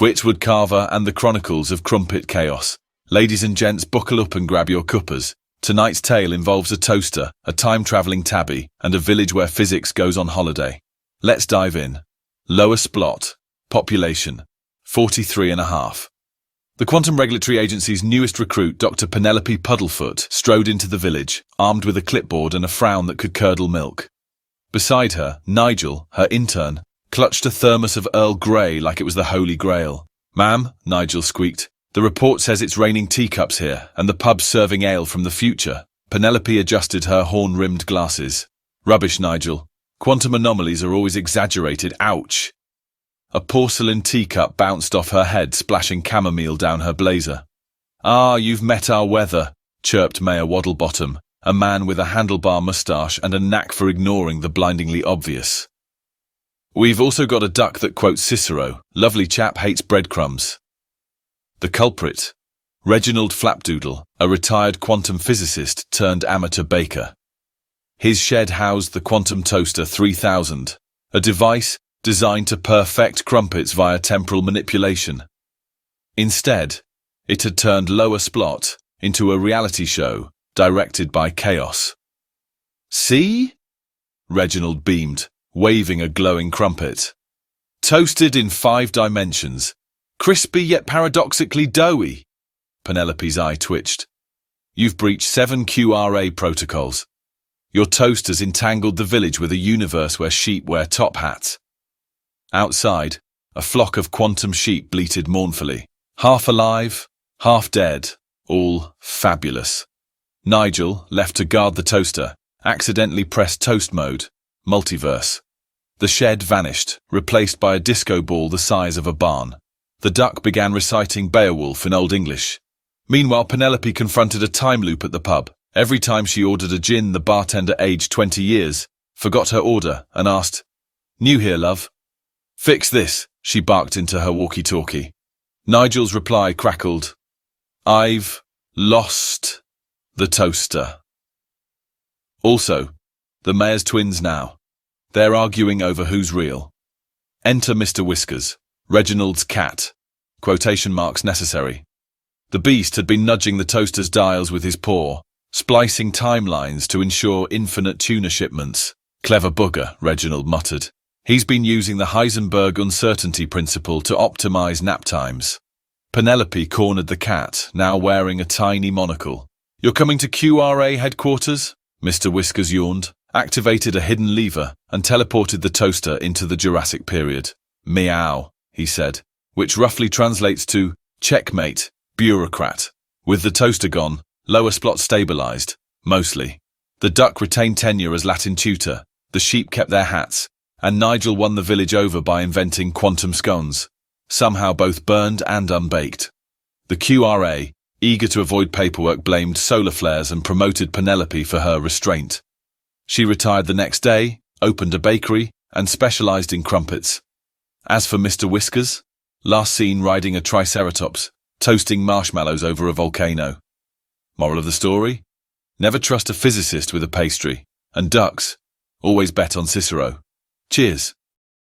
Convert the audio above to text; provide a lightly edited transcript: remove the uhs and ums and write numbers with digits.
Whittward, Carver, and the Chronicles of Crumpet Chaos. Ladies and gents, buckle up and grab your cuppers. Tonight's tale involves a toaster, a time-travelling tabby, and a village where physics goes on holiday. Let's dive in. Lower Splott. Population 43.5. The Quantum Regulatory Agency's newest recruit, Dr. Penelope Puddlefoot, strode into the village, armed with a clipboard and a frown that could curdle milk. Beside her, Nigel, her intern, clutched a thermos of Earl Grey like it was the Holy Grail. "Ma'am," Nigel squeaked, "the report says it's raining teacups here, and the pub's serving ale from the future." Penelope adjusted her horn-rimmed glasses. "Rubbish, Nigel. Quantum anomalies are always exaggerated. Ouch!" A porcelain teacup bounced off her head, splashing chamomile down her blazer. "Ah, you've met our weather," chirped Mayor Waddlebottom, a man with a handlebar moustache and a knack for ignoring the blindingly obvious. "We've also got a duck that quotes Cicero. Lovely chap, hates breadcrumbs." The culprit, Reginald Flapdoodle, a retired quantum physicist turned amateur baker. His shed housed the Quantum Toaster 3000, a device designed to perfect crumpets via temporal manipulation. Instead, it had turned Lower Splott into a reality show directed by Chaos. "See?" Reginald beamed, waving a glowing crumpet. "Toasted in 5 dimensions. Crispy yet paradoxically doughy." Penelope's eye twitched. "You've breached 7 QRA protocols. Your toasters entangled the village with a universe where sheep wear top hats." Outside, a flock of quantum sheep bleated mournfully. Half alive, half dead, all fabulous. Nigel, left to guard the toaster, accidentally pressed toast mode, multiverse. The shed vanished, replaced by a disco ball the size of a barn. The duck began reciting Beowulf in Old English. Meanwhile, Penelope confronted a time loop at the pub. Every time she ordered a gin, the bartender, aged 20 years, forgot her order and asked, "New here, love?" "Fix this," she barked into her walkie-talkie. Nigel's reply crackled, "I've lost the toaster." Also, the mayor's twins now. They're arguing over who's real. Enter Mr. Whiskers, Reginald's cat. Quotation marks necessary. The beast had been nudging the toaster's dials with his paw, splicing timelines to ensure infinite tuna shipments. "Clever bugger," Reginald muttered. "He's been using the Heisenberg uncertainty principle to optimize nap times." Penelope cornered the cat, now wearing a tiny monocle. "You're coming to QRA headquarters?" Mr. Whiskers yawned, activated a hidden lever, and teleported the toaster into the Jurassic period. "Meow," he said, which roughly translates to "checkmate, bureaucrat." With the toaster gone, Lower Splott stabilized, mostly. The duck retained tenure as Latin tutor, the sheep kept their hats, and Nigel won the village over by inventing quantum scones, somehow both burned and unbaked. The QRA, eager to avoid paperwork, blamed solar flares and promoted Penelope for her restraint. She retired the next day, opened a bakery, and specialized in crumpets. As for Mr. Whiskers, last seen riding a triceratops, toasting marshmallows over a volcano. Moral of the story? Never trust a physicist with a pastry. And ducks, always bet on Cicero. Cheers.